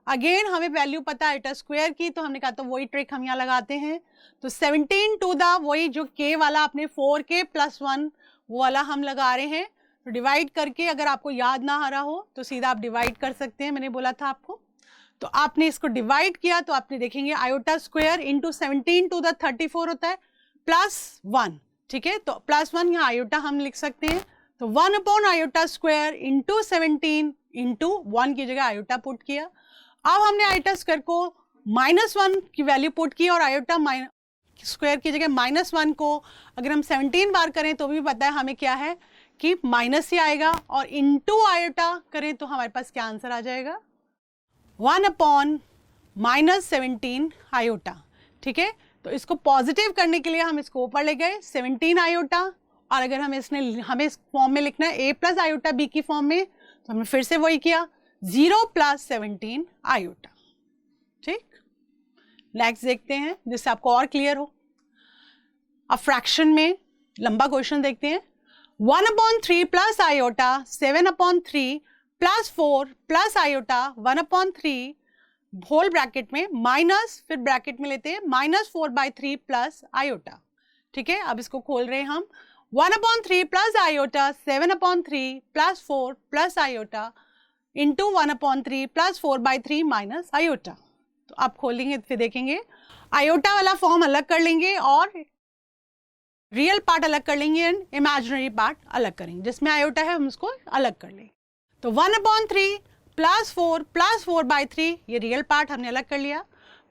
अगेन हमें वैल्यू पता है आयोटा स्क्वायर की, तो हमने कहा तो वही ट्रिक हम यहाँ लगाते हैं, तो 17 टू द वही जो k वाला आपने 4k + 1 वो वाला हम लगा रहे हैं, तो डिवाइड करके अगर आपको याद ना आ रहा हो तो सीधा आप डिवाइड कर सकते हैं, मैंने बोला था आपको, तो आपने इसको डिवाइड किया तो आपने देखेंगे iota square into 17 to the 34 होता है +1, ठीक है। तो +1 यहाँ आयोटा हम लिख सकते हैं, तो 1 upon iota square into 17 into 1 की जगह आयोटा पुट किया। अब हमने आयोटा स्क्वायर को -1 की वैल्यू पुट की और आयोटा स्क्वायर की जगह -1 को अगर हम 17 बार करें तो भी पता है हमें क्या है कि माइनस ही आएगा, और इंटू आयोटा करें तो हमारे पास क्या आंसर आ जाएगा 1 अपॉन -17 आयोटा, ठीक है। तो इसको पॉजिटिव करने के लिए हम इसको ऊपर ले गए 17 आयोटा, और अगर हमें हमें इस फॉर्म में लिखना है a प्लस आयोटा b की फॉर्म में, तो हमने फिर से वही किया 0 + 17 आयोटा, ठीक। नेक्स्ट देखते हैं जिससे आपको और क्लियर हो। अब फ्रैक्शन में लंबा क्वेश्चन देखते हैं। 1/3 plus iota 7/3 plus 4 plus iota 1/3 whole bracket में माइनस, फिर ब्रैकेट में लेते हैं -4/3 प्लस आयोटा, ठीक है। अब इसको खोल रहे हैं हम 1/3 plus iota 7/3 plus 4 plus iota into 1/3 plus 4/3 minus iota. तो आप खोलेंगे फिर देखेंगे आयोटा वाला फॉर्म अलग कर लेंगे और रियल पार्ट अलग कर लेंगे एंड इमेजिनरी पार्ट अलग करेंगे। जिसमें आयोटा है हम उसको अलग कर लेंगे। तो 1/3 प्लस 4 प्लस 4/3 ये रियल पार्ट हमने अलग कर लिया,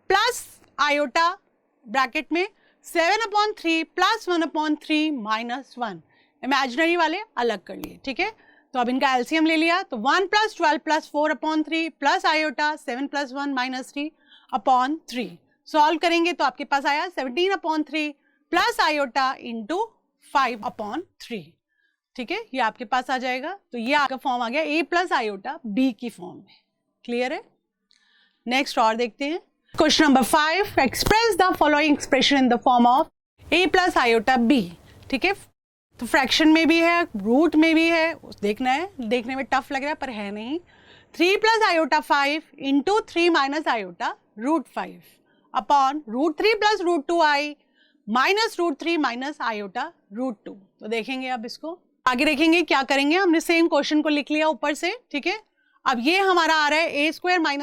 प्लस आयोटा ब्रैकेट में 7/3 प्लस 1/3 माइनस 1 इमेजिनरी वाले अलग कर लिए, ठीक है। तो अब इनका एलसीएम ले लिया, तो 1 + 12 + 4/3 प्लस आयोटा 7 + 1 -3/3 सॉल्व करेंगे तो आपके पास आया 17/3 प्लस आयोटा इंटू 5/3, ठीक है। ये आपके पास आ जाएगा। तो ये आपका फॉर्म आ गया a प्लस आयोटा b की फॉर्म में। क्लियर है। नेक्स्ट और देखते हैं question number 5। Express the following expression in the form of a plus iota b, ठीक है। तो फ्रैक्शन में भी है, रूट में भी है, देखना है, देखने में टफ लग रहा है पर है नहीं। 3 + iota 5 into 3 minus iota √5 upon √3 + √2i minus √3 minus iota √2। तो देखेंगे अब इसको आगे देखेंगे क्या करेंगे। हमने सेम क्वेश्चन को लिख लिया ऊपर से, ठीक है। अब ये हमारा आ रहा है a²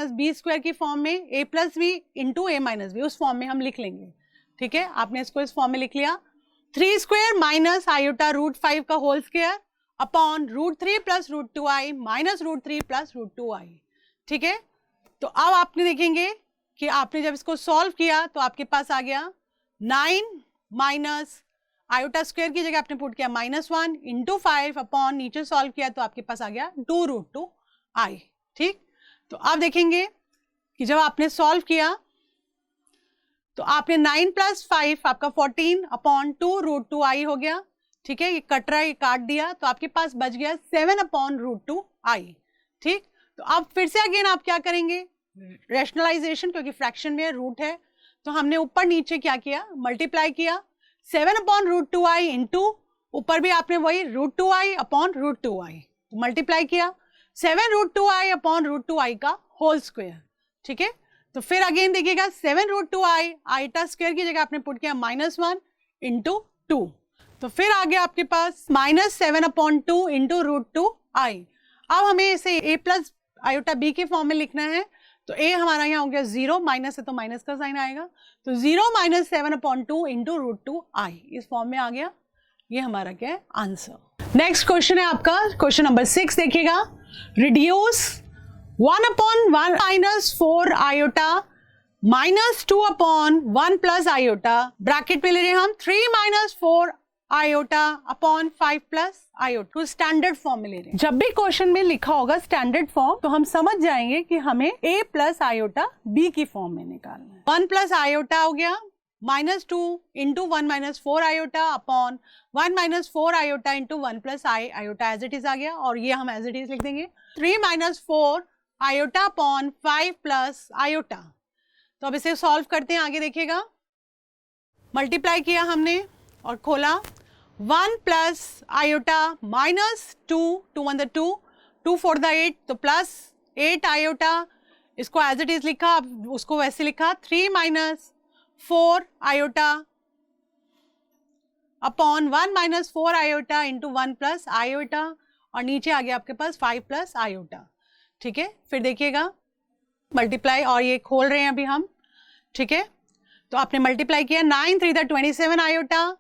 - b² की फॉर्म में, a + b into a - b, उस फॉर्म में हम लिख लेंगे, ठीक है। आपने इसको इस फॉर्म में लिख लिया 3² माइनस आयोटा √5 का whole square upon √3 + √2i minus √3 + √2i, ठीक है। तो अब आपने देखेंगे कि आपने जब इसको सॉल्व किया तो आपके पास आ गया 9 माइनस आयोटा स्क्वायर की जगह आपने पुट किया -1 इंटू 5 अपॉन नीचे सॉल्व किया तो आपके पास आ गया 2√2i, ठीक। तो अब देखेंगे कि जब आपने सॉल्व किया तो आपने 9 + 5 आपका 14 अपॉन 2√2i हो गया, ठीक है। ये कट रहा है, ये काट दिया तो आपके पास बच गया 7/√2i, ठीक। तो अब फिर से अगेन आप क्या करेंगे रैशनलाइजेशन, क्योंकि फ्रैक्शन में रूट है तो हमने ऊपर नीचे क्या किया मल्टीप्लाई किया 7/√2i इंटू ऊपर भी आपने वही √2i अपॉन √2i मल्टीप्लाई किया 7√2i अपॉन √2i का होल स्क्वायर, ठीक है। तो फिर अगेन देखिएगा 7√2i आयोटा स्क्वायर की जगह आपने पुट किया -1 इंटू 2, तो फिर आ गया आपके पास -7/2 इंटू √2i। अब हमें इसे a प्लस आयोटा b के फॉर्म में लिखना है, तो a हमारा यहाँ हो गया 0, माइनस है तो माइनस का साइन आएगा, तो 0 - 7/2 इंटू √2i इस फॉर्म में आ गया। ये हमारा क्या है आंसर। नेक्स्ट क्वेश्चन है आपका क्वेश्चन नंबर 6 देखिएगा। Reduce 1/1 minus 4 iota minus 2/1 plus iota bracket में ले रहे हैं हम 3 - 4 आयोटा अपॉन 5 प्लस आयोटा, तो स्टैंडर्ड फॉर्म में ले रहे हैं। जब भी क्वेश्चन में लिखा होगा स्टैंडर्ड फॉर्म तो हम समझ जाएंगे कि हमें a प्लस आयोटा b की फॉर्म में निकालना है। 1 प्लस आयोटा हो गया -2 into 1 - 4 iota upon 1 - 4 iota into 1 plus i iota as it is आ गया, और ये हम एज इट इज लिख देंगे 3 - 4 आयोटा अपॉन 5 प्लस आयोटा। तो अब इसे सॉल्व करते हैं, आगे देखिएगा। मल्टीप्लाई किया हमने और खोला 1 प्लस आयोटा -2 2 1 2 2 4 8 तो प्लस 8 आयोटा, इसको एज इट इज लिखा, अब उसको वैसे लिखा 3 - 4 iota upon 1 - 4 iota into 1 plus iota, और नीचे आ गया आपके पास 5 प्लस आयोटा, ठीक है। फिर देखिएगा मल्टीप्लाई, और ये खोल रहे हैं अभी हम, ठीक है। तो आपने मल्टीप्लाई किया, 9 3 27 आयोटा,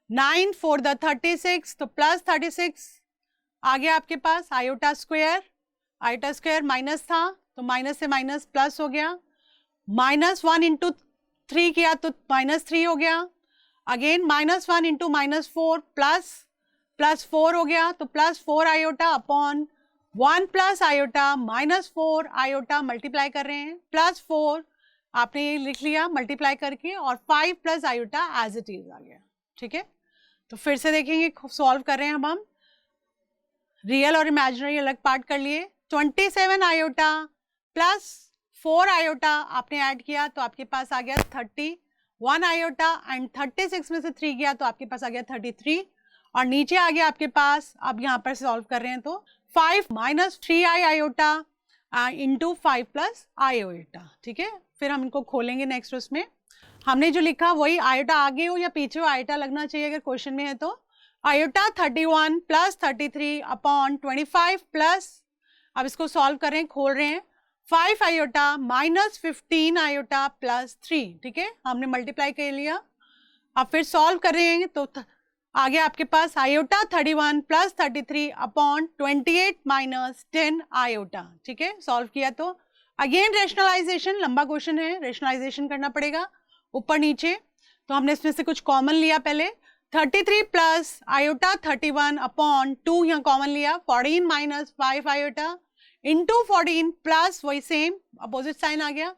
9 4 36, तो प्लस 36 आ गया आपके पास iota square. Iota square minus था तो माइनस से माइनस प्लस हो गया, -1 इंटू 3 किया तो -3 हो गया, अगेन -1 इंटू -4 प्लस 4 हो गया, तो +4 iota upon 1 plus iota -4 iota, multiply कर रहे हैं, +4 आपने ये लिख लिया मल्टीप्लाई करके, और 5 plus iota as it is आ गया, ठीक है। तो फिर से देखेंगे, सॉल्व कर रहे हैं अब हम, रियल और इमेजिनरी अलग पार्ट कर लिए। 27 आयोटा प्लस 4 आयोटा आपने ऐड किया तो आपके पास आ गया 31 आयोटा, एंड 36 में से 3 गया तो आपके पास आ गया 33, और नीचे आ गया आपके पास, अब यहाँ पर सॉल्व कर रहे हैं तो 5 minus 3 iota into 5 plus iota, ठीक है। फिर हम इनको खोलेंगे नेक्स्ट, उसमें हमने जो लिखा वही आयोटा आगे हो या पीछे हो, आयोटा लगना चाहिए अगर क्वेश्चन में है तो। आयोटा 31 प्लस 33 अपॉन 25 प्लस, अब इसको सॉल्व कर रहे हैं, खोल रहे हैं, 5 आयोटा माइनस 15 आयोटा प्लस 3, ठीक है, हमने मल्टीप्लाई कर लिया। अब फिर सॉल्व कर रहे हैं तो आ गया आपके पास iota 31 plus 33 upon 28 minus 10 iota, ठीक है। सॉल्व किया तो अगेन रेशनलाइजेशन, लंबा क्वेश्चन है, रेशनलाइजेशन करना पड़ेगा ऊपर नीचे। तो हमने इसमें से कुछ कॉमन लिया पहले, 33 प्लस आयोटा 31 अपॉन 2 यहाँ कॉमन लिया, 14 माइनस 5 आयोटा इंटू 14 प्लस वही सेम अपोजिट साइन आ गया,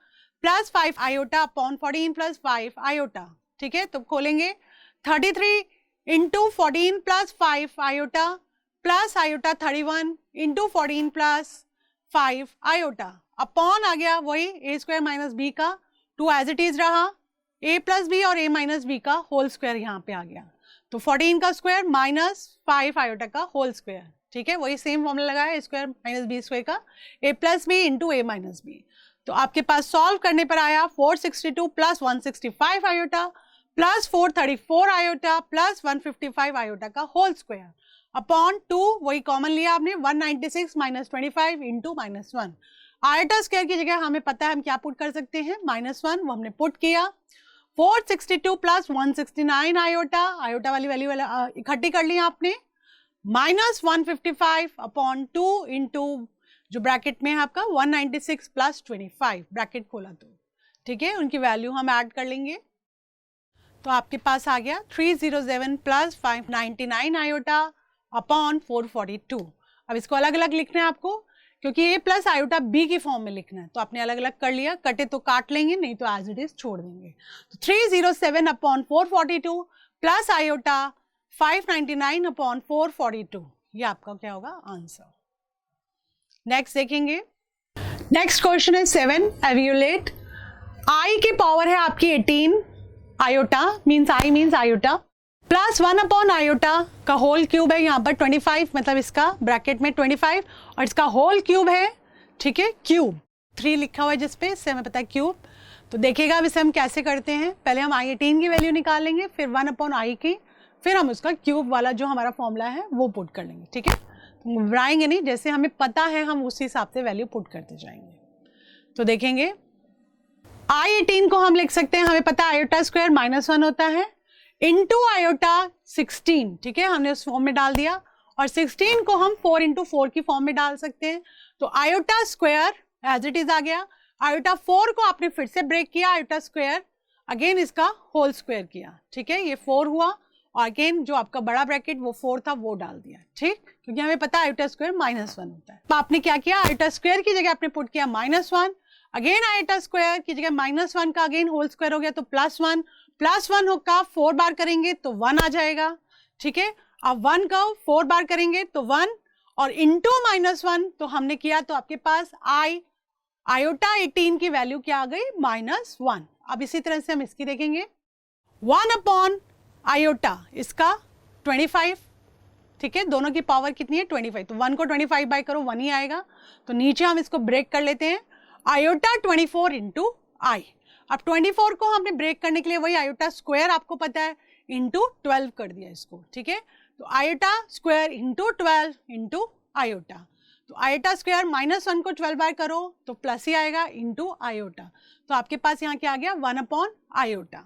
plus 5 iota upon 14 plus 5 iota, ठीक है। तो खोलेंगे 33 into 14 plus 5 iota plus iota 31 into 14 plus 5 iota upon आ गया वही ए स्क्वायर माइनस बी का, 2 एज इट इज रहा, a प्लस बी और a माइनस बी का होल स्क्वायर यहाँ पे आ गया, तो 14 का स्क्वायर माइनस 5 आयोटा का होल स्क्वायर, ठीक है। वही सेम फॉर्मूला लगाया, a square minus B square का, a plus B into a minus B. तो आपके पास सॉल्व करने पर आया 462 plus 165 iota plus 434 iota plus 155 iota का होल स्क्वायर अपॉन 2, वही कॉमन लिया आपने, 196 माइनस 25 इंटू -1। आयोटा स्क्वायर की जगह हमें पता है हम क्या पुट कर सकते हैं, -1, वो हमने पुट किया। 462 प्लस 169 आयोटा, आयोटा वाली वैल्यू इकट्ठी कर ली आपने, माइनस 155 अपॉन 2 इंटू जो ब्रैकेट में है आपका 196 प्लस 25, ब्रैकेट खोला तो, ठीक है, उनकी वैल्यू हम ऐड कर लेंगे। तो आपके पास आ गया 307 प्लस 599 आयोटा अपॉन 442। अब इसको अलग अलग लिखना है आपको, क्योंकि ए प्लस आयोटा बी की फॉर्म में लिखना है, तो आपने अलग अलग कर लिया, कटे तो काट लेंगे, नहीं तो एज इट इज छोड़ देंगे। तो 307 अपॉन 442 प्लस आयोटा 599 अपॉन 442, ये आपका क्या होगा आंसर। नेक्स्ट देखेंगे, नेक्स्ट क्वेश्चन है 7, एव्यूलेट। आई की पावर है आपकी 18 iota, means I means iota, plus 1 upon iota का होल क्यूब है यहाँ पर 25, मतलब इसका ब्रैकेट में 25 और इसका होल क्यूब है, ठीक है, क्यूब 3 लिखा हुआ है जिसपे, इससे हमें पता है क्यूब। तो देखिएगा अब इसे हम कैसे करते हैं, पहले हम i18 की वैल्यू निकालेंगे, फिर 1 अपॉन आई की, फिर हम उसका क्यूब वाला जो हमारा फॉर्मूला है वो पुट कर लेंगे, ठीक है। तो घबराएंगे नहीं, जैसे हमें पता है हम उसी हिसाब से वैल्यू पुट करते जाएंगे। तो देखेंगे i18 को हम लिख सकते हैं, हमें पता है आयोटा स्क्वायर -1 होता है इंटू आयोटा 16, ठीक है, हमने उस फॉर्म में डाल दिया, और 16 को हम 4 इंटू 4 की फॉर्म में डाल सकते हैं। तो iota square as it is आ गया, आयोटा 4 को आपने फिर से ब्रेक किया, आयोटा स्क्वायर अगेन इसका होल स्क्वायर किया, ठीक है, ये 4 हुआ, और अगेन जो आपका बड़ा ब्रैकेट वो 4 था वो डाल दिया, ठीक, क्योंकि हमें पता है आयोटा स्क्वायर -1 होता है। तो आपने क्या किया, आयोटा स्क्वायर की जगह आपने पुट किया -1, अगेन आयोटा स्क्वायर की जगह -1 का अगेन होल स्क्वायर हो गया, तो +1 +1 होगा 4 बार करेंगे तो 1 आ जाएगा, ठीक है। अब 1 का 4 बार करेंगे तो 1, और इंटू -1 तो हमने किया, तो आपके पास आयोटा 18 की वैल्यू क्या आ गई, -1। अब इसी तरह से हम इसकी देखेंगे, 1 अपॉन आयोटा इसका 25, ठीक है, दोनों की पावर कितनी है 25, तो 1 को 25 बाय करो 1 ही आएगा। तो नीचे हम इसको ब्रेक कर लेते हैं, आयोटा 24 इंटू आई। अब 24 को हमने ब्रेक करने के लिए वही आयोटा स्क्वायर आपको पता है इंटू 12 कर दिया इसको, ठीक है। तो iota square into 12 into iota, तो आयोटा स्क्वायर -1 को 12 बाय करो तो प्लस ही आएगा इंटू आयोटा, तो आपके पास यहाँ क्या आ गया 1 आयोटा।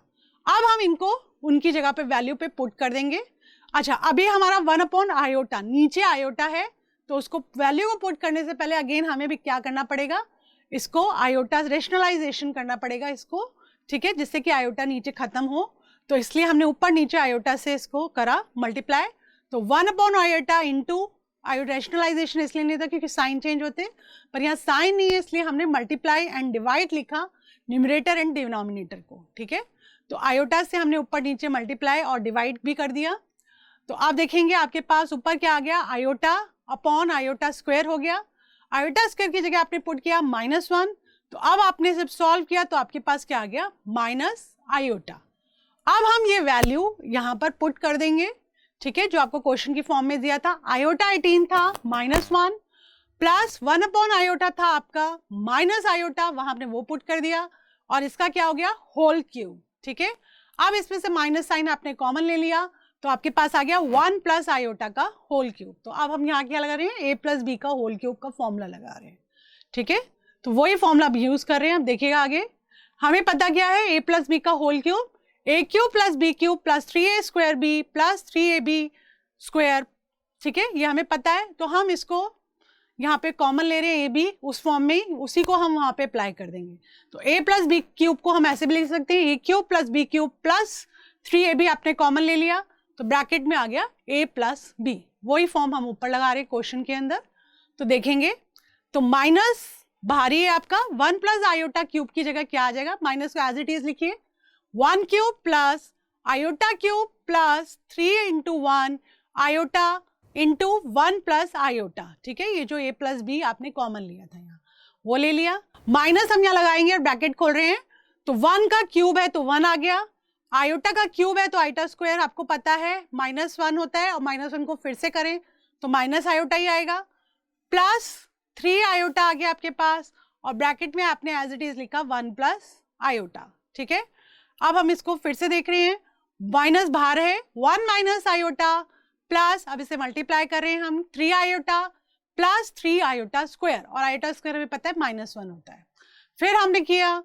अब हम इनको उनकी जगह पे वैल्यू पे पुट कर देंगे। अच्छा, अभी हमारा 1 आयोटा, नीचे आयोटा है तो उसको वैल्यू को पुट करने से पहले अगेन हमें भी क्या करना पड़ेगा, इसको आयोटा रेशनलाइजेशन करना पड़ेगा इसको, ठीक है, जिससे कि आयोटा नीचे खत्म हो। तो इसलिए हमने ऊपर नीचे आयोटा से इसको करा मल्टीप्लाई, तो 1 आयोटा इंटू आयोटा, रेशनलाइजेशन इसलिए नहीं था क्योंकि साइन चेंज होते, पर यहाँ साइन नहीं है इसलिए हमने मल्टीप्लाई एंड डिवाइड लिखा न्यूमरेटर एंड डिनोमिनेटर को, ठीक है। तो आयोटा से हमने ऊपर नीचे मल्टीप्लाई और डिवाइड भी कर दिया। तो आप देखेंगे आपके पास ऊपर क्या आ गया, आयोटा अपॉन आयोटा स्क्वायर हो गया। आयोटा स्क्वायर की जगह आपने पुट किया -1, तो अब आपने जब सॉल्व किया तो आपके पास क्या आ गया माइनस आयोटा। अब हम ये वैल्यू यहाँ पर पुट कर देंगे, ठीक है, जो आपको क्वेश्चन की फॉर्म में दिया था। आयोटा 18 था -1 प्लस 1 आयोटा था आपका माइनस आयोटा, वहां आपने वो पुट कर दिया और इसका क्या हो गया होल क्यूब, ठीक है। अब इसमें से माइनस साइन आपने कॉमन ले लिया तो आपके पास आ गया 1 प्लस आयोटा का होल क्यूब। तो अब हम यहाँ क्या लगा रहे हैं, a प्लस बी का होल क्यूब का फॉर्मूला लगा रहे हैं, ठीक है। तो वही फॉर्मूला अब यूज कर रहे हैं। अब देखिएगा आगे हमें पता क्या है, a प्लस बी का whole cube a cube plus b cube plus 3a square b plus 3ab square, ठीक है, ये हमें पता है। तो हम इसको यहाँ पे कॉमन ले रहे हैं a b, उस फॉर्म में उसी को हम वहाँ पे अप्लाई कर देंगे। तो a प्लस बी क्यूब को हम ऐसे भी लिख सकते हैं, a cube plus b cube plus 3ab आपने कॉमन ले लिया तो ब्रैकेट में आ गया a प्लस बी, वही फॉर्म हम ऊपर लगा रहे हैं क्वेश्चन के अंदर। तो देखेंगे तो माइनस बाहरी है आपका 1 प्लस आयोटा क्यूब की जगह क्या आ जाएगा, माइनस को एज इट इज लिखिए 1 cube plus iota cube plus 3 into 1 iota into 1 plus iota, ठीक है। ये जो a प्लस बी आपने कॉमन लिया था यहाँ वो ले लिया, माइनस हम यहाँ लगाएंगे और ब्रैकेट खोल रहे हैं। तो 1 का क्यूब है तो 1 आ गया, आयोटा का क्यूब है तो आयोटा स्क्वायर आपको पता है -1 होता है और -1 को फिर से करें तो माइनस आयोटा ही आएगा, प्लस 3 आयोटा आ गया आपके पास और ब्रैकेट में आपने एज इट इज लिखा 1 प्लस आयोटा, ठीक है। अब हम इसको फिर से देख रहे हैं, माइनस बाहर है 1 माइनस आयोटा प्लस, अब इसे मल्टीप्लाई कर रहे हैं हम 3 आयोटा प्लस 3 आयोटा स्क्वायर, और आयोटा स्क्वायर हमें पता है -1 होता है। फिर हमने किया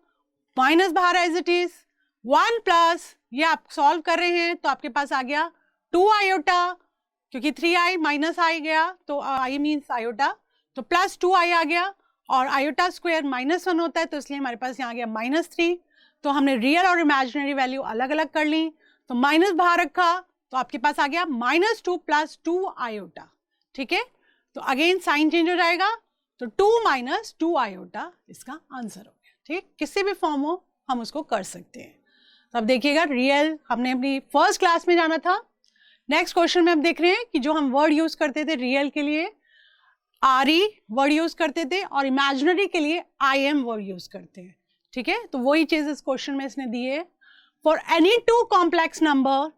माइनस बाहर एज इट इज 1 प्लस, ये आप सॉल्व कर रहे हैं तो आपके पास आ गया 2 आयोटा, क्योंकि 3i माइनस आई गया तो i मीन्स आयोटा, तो प्लस 2i आ गया और आयोटा स्क्वायर -1 होता है तो इसलिए हमारे पास यहाँ आ गया -3। तो हमने रियल और इमेजिनरी वैल्यू अलग अलग कर ली, तो माइनस बाहर रखा तो आपके पास आ गया -2 प्लस 2 आयोटा, ठीक है। तो अगेन साइन चेंज हो जाएगा तो 2 माइनस 2 आयोटा इसका आंसर हो गया, ठीक। किसी भी फॉर्म हो हम उसको कर सकते हैं। तो अब देखिएगा रियल हमने अपनी फर्स्ट क्लास में जाना था। नेक्स्ट क्वेश्चन में हम देख रहे हैं कि जो हम वर्ड यूज करते थे रियल के लिए RE वर्ड यूज करते थे और इमेजिनरी के लिए IM वर्ड यूज करते हैं, ठीक है। तो वही चीज इस क्वेश्चन में इसने दी है। For any 2 complex number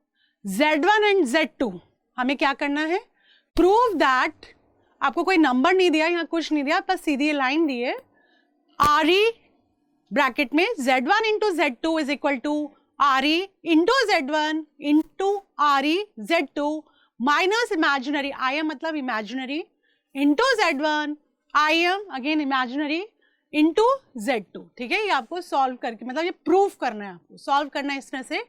Z1 and Z2 हमें क्या करना है, प्रूव दैट, आपको कोई नंबर नहीं दिया, यहाँ कुछ नहीं दिया, बस सीधी लाइन दी है, RE ब्रैकेट में Z1 into Z2 is equal to RE into Z1 into RE Z2 minus imaginary IM मतलब imaginary into Z1 IM again imaginary into Z2, ठीक है। ये आपको सॉल्व करके मतलब ये प्रूफ करना है, आपको सॉल्व करना है इस तरह से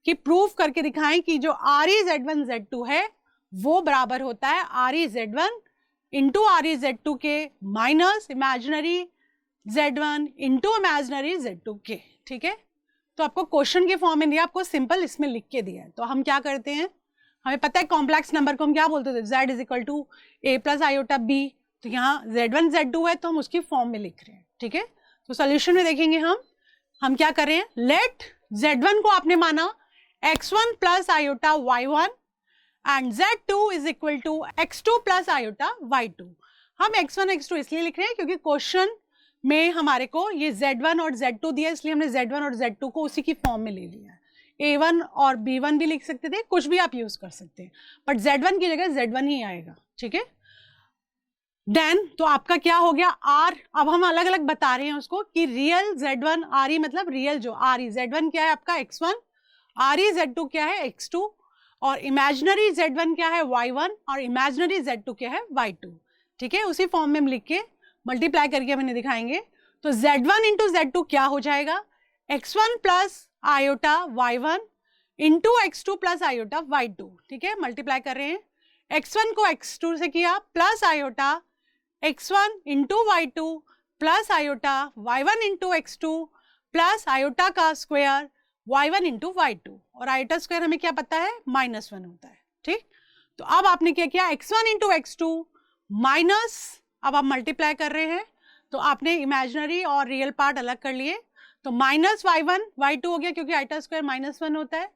कि प्रूफ करके दिखाएं कि जो RE Z1 Z2 है वो बराबर होता है RE Z1 into RE Z2 के minus imaginary Z1 into imaginary Z2 के, ठीक है। तो आपको क्वेश्चन के फॉर्म में दिया, आपको सिंपल इसमें लिख के दिया है। तो हम क्या करते हैं, हमें पता है कॉम्प्लेक्स नंबर को हम क्या बोलते थे, Z is equal to A plus iota B, तो यहाँ Z1 Z2 है तो हम उसकी फॉर्म में लिख रहे हैं, ठीक है। तो सोल्यूशन में देखेंगे हम क्या कर रहे हैं, लेट Z1 को आपने माना x1 plus iota y1 and Z2 is equal to x2 plus iota y2। हम x1 x2 इसलिए लिख रहे हैं क्योंकि क्वेश्चन में हमारे को ये Z1 और Z2 दिया, इसलिए हमने Z1 और Z2 को उसी की फॉर्म में ले लिया है। A1 और B1 भी लिख सकते थे, कुछ भी आप यूज कर सकते हैं, बट Z1 की जगह Z1 ही आएगा, ठीक है। देन तो आपका क्या हो गया R, अब हम अलग अलग बता रहे हैं उसको कि रियल Z1 RE मतलब रियल जो RE Z1 क्या है आपका x1, RE Z2 क्या है x2 और इमेजिनरी Z1 क्या है y1 और इमेजिनरी Z2 क्या है y2। ठीक है, उसी फॉर्म में हम लिख के मल्टीप्लाई करके हम इन्हें दिखाएंगे। तो z1 इंटू z2 क्या हो जाएगा, x1 plus iota y1 into x2 plus iota y2। ठीक है, मल्टीप्लाई कर रहे हैं, x1 को x2 से किया plus iota x1 into y2 plus iota y1 into x2 plus iota का स्क्वायर y1 इंटू y2, और आयोटा स्क्वायर हमें क्या पता है, -1 होता है। ठीक, तो अब आपने क्या किया, x1 इंटू x2 माइनस, अब आप मल्टीप्लाई कर रहे हैं तो आपने इमेजिनरी और रियल पार्ट अलग कर लिए, तो माइनस y1 y2 हो गया क्योंकि आयोटा स्क्वायर -1 होता है,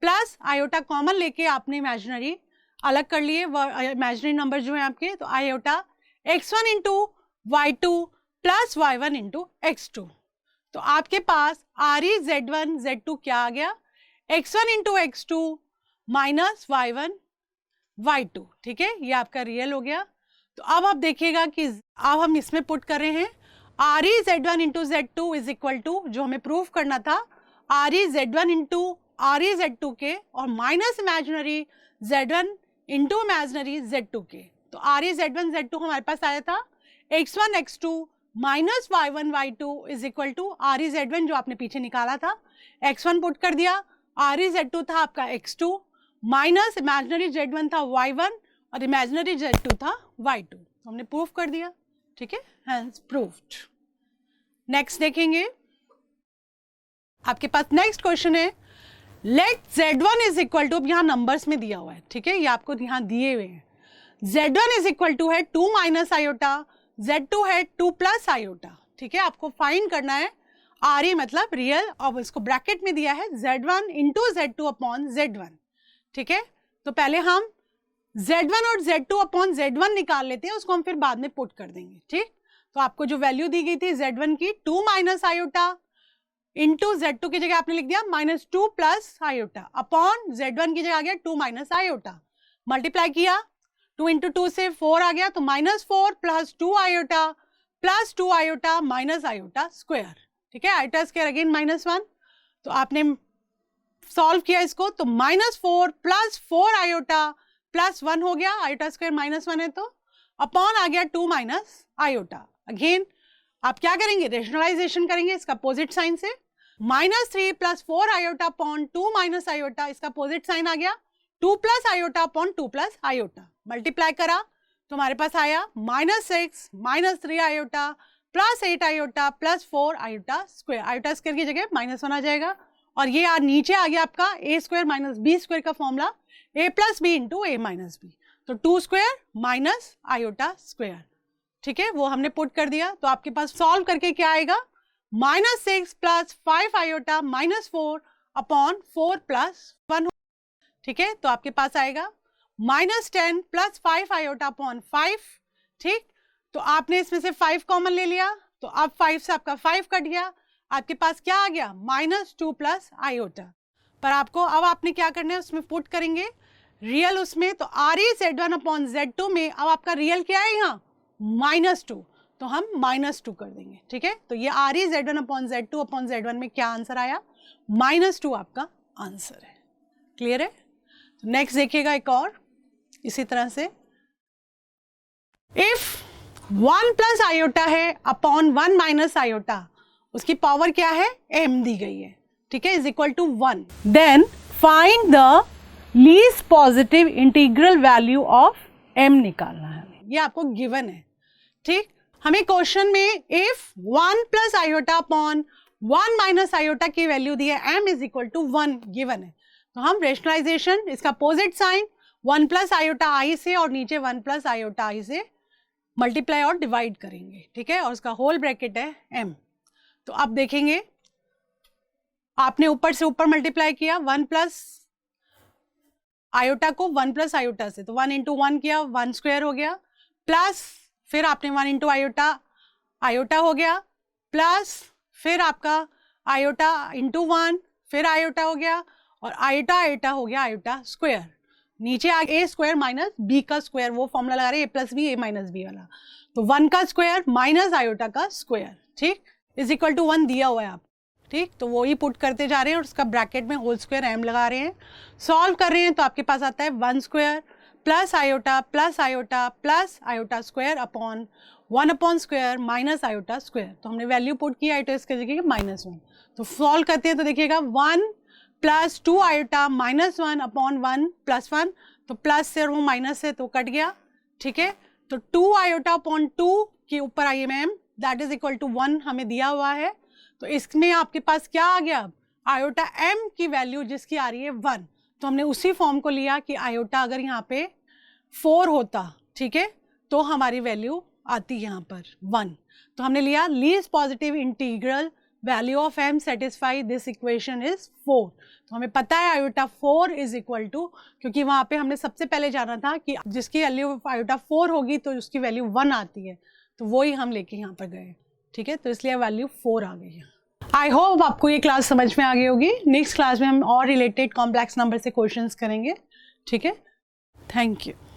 प्लस आयोटा कॉमन लेके आपने इमेजिनरी अलग कर लिए, इमेजिनरी नंबर जो है आपके, तो iota x1 into y2 plus y1 into x2। तो आपके पास RE Z1 Z2 क्या आ गया, x1 into x2 minus y1 y2। ठीक है, ये आपका रियल हो गया। तो अब आप देखिएगा कि अब हम इसमें पुट कर रहे हैं RE Z1 into Z2 is equal to, जो हमें प्रूफ करना था, RE Z1 into RE Z2 के और minus imaginary Z1 into imaginary Z2 के। तो RE Z1 Z2 हमारे पास आया था x1 x2 minus y1 y2 is equal to RE Z1 जो आपने पीछे निकाला था, x1 पुट कर दिया, RE Z2 था आपका x2 माइनस इमेजिनरी Z1 था y1 और इमेजिनरी Z2 था y2। तो हमने प्रूफ कर दिया। ठीक है, हेंस प्रूव्ड। नेक्स्ट देखेंगे, आपके पास नेक्स्ट क्वेश्चन है, let Z1 is equal to, अब यहाँ नंबर्स में दिया हुआ है। ठीक है, ये आपको यहाँ दिए हुए हैं, Z1 इज इक्वल टू है 2 माइनस आयोटा, Z2 है 2 प्लस आयोटा। ठीक है, आपको फाइंड करना है RE मतलब रियल, और इसको ब्रैकेट में दिया है Z1 into Z2 upon Z1। ठीक है, तो पहले हम Z1 और Z2 अपॉन Z1 निकाल लेते हैं, उसको हम फिर बाद में पुट कर देंगे। ठीक, तो आपको जो वैल्यू दी गई थी Z1 की 2 माइनस आयोटा इंटू Z2 की जगह आपने लिख दिया -2 प्लस आयोटा अपॉन Z1 की जगह आ गया 2 माइनस आयोटा, मल्टीप्लाई किया 2 इंटू 2 से 4 आ गया, तो -4 plus 2 iota plus 2 iota minus iota square. ठीक है, आयोटा स्क्वायर अगेन -1, तो आपने सॉल्व किया इसको, तो -4 प्लस 4 आयोटा प्लस 1 हो गया, आयोटा स्क्वायर -1 है तो अपॉन आ गया 2 माइनस आयोटा। अगेन आप क्या करेंगे, रेशनलाइजेशन करेंगे इसका अपोजिट साइन से, -3 plus 4 iota upon 2 minus iota, इसका अपोजिट साइन आ गया 2 plus iota upon 2 plus iota, multiply करा तो हमारे पास आया -6 minus 3 iota plus 8 iota plus 4 iota square, iota square की जगह -1 आ जाएगा, और ये नीचे आ गया आपका a square minus b square का formula, a plus B into a minus B, तो 2 स्क्वायर माइनस आयोटा स्क्वायर। ठीक है, वो हमने पुट कर दिया, तो आपके पास सॉल्व करके क्या आएगा, -6 प्लस 5 आयोटा -4 अपॉन 4 प्लस 1। ठीक है, तो आपके पास आएगा -10 प्लस 5 आयोटा अपॉन 5। ठीक, तो आपने इसमें से 5 कॉमन ले लिया, तो अब 5 से आपका 5 कट गया, आपके पास क्या आ गया -2 प्लस आयोटा। पर आपको अब आपने क्या करना है, उसमें पुट करेंगे रियल उसमें, तो RE Z1 अपॉन Z2 में अब आपका रियल क्या है यहाँ -2, तो हम -2 कर देंगे। ठीक है, तो ये RE Z1 upon Z2 upon Z1 में क्या आंसर आया, -2 आपका आंसर है। क्लियर है? नेक्स्ट देखिएगा एक और इसी तरह से, इफ 1 प्लस आयोटा है अपॉन 1 माइनस आयोटा, उसकी पावर क्या है, m दी गई है। ठीक है, is equal to 1, then find the least positive integral value of m निकालना है, ये आपको गिवन है। ठीक, हमें क्वेश्चन में if 1 plus iota upon 1 minus iota की वैल्यू दी है, m is equal to 1 given है, तो हम रेशनलाइजेशन इसका opposite sign 1 plus iota i से और नीचे 1 प्लस आयोटा i से मल्टीप्लाई और डिवाइड करेंगे। ठीक है, और उसका होल ब्रैकेट है m। तो आप देखेंगे आपने ऊपर से ऊपर मल्टीप्लाई किया 1 प्लस आयोटा को 1 प्लस आयोटा से, तो 1 इंटू 1 किया 1 स्क्वायर हो गया, प्लस फिर आपने 1 इंटू आयोटा आयोटा हो गया, प्लस फिर आपका आयोटा इंटू 1 फिर आयोटा हो गया, और आयोटा आयोटा हो गया आयोटा स्क्वायर, नीचे आ गया a स्क्वायर माइनस b का स्क्वायर, वो फॉर्मूला लगा रहे हैं a plus B a minus B वाला, तो 1 का स्क्वायर माइनस आयोटा का स्क्वायर। ठीक, इज इक्वल टू 1 दिया हुआ है आप। ठीक, तो वो ही पुट करते जा रहे हैं और उसका ब्रैकेट में होल स्क्वायर m लगा रहे हैं, सॉल्व कर रहे हैं, तो आपके पास आता है 1 square plus iota plus iota plus iota square upon 1 upon square minus iota square. तो हमने वैल्यू पुट किया आयोटा इसके जगह -1। तो सॉल्व करते हैं तो देखिएगा 1 प्लस 2 आयोटा -1 अपॉन 1 प्लस 1, तो प्लस से और वो माइनस से तो कट गया, ठीक है। तो 2 आयोटा अपॉन 2 के ऊपर I M M that is equal to 1 हमें दिया हुआ है। तो इसमें आपके पास क्या आ गया, आयोटा m की वैल्यू जिसकी आ रही है 1। तो हमने उसी फॉर्म को लिया कि आयोटा अगर यहाँ पे 4 होता, ठीक है, तो हमारी वैल्यू आती यहाँ पर 1। तो हमने लिया least positive integral value of m satisfy this equation is 4। तो हमें पता है आयोटा 4 इज इक्वल टू, क्योंकि वहाँ पे हमने सबसे पहले जाना था कि जिसकी वैल्यू आयोटा 4 होगी तो उसकी वैल्यू 1 आती है, तो वही हम लेके यहाँ पर गए, ठीक है। तो इसलिए वैल्यू 4 आ गई है। आई होप आपको ये क्लास समझ में आ गई होगी। नेक्स्ट क्लास में हम और रिलेटेड कॉम्प्लेक्स नंबर से क्वेश्चंस करेंगे, ठीक है। Thank you.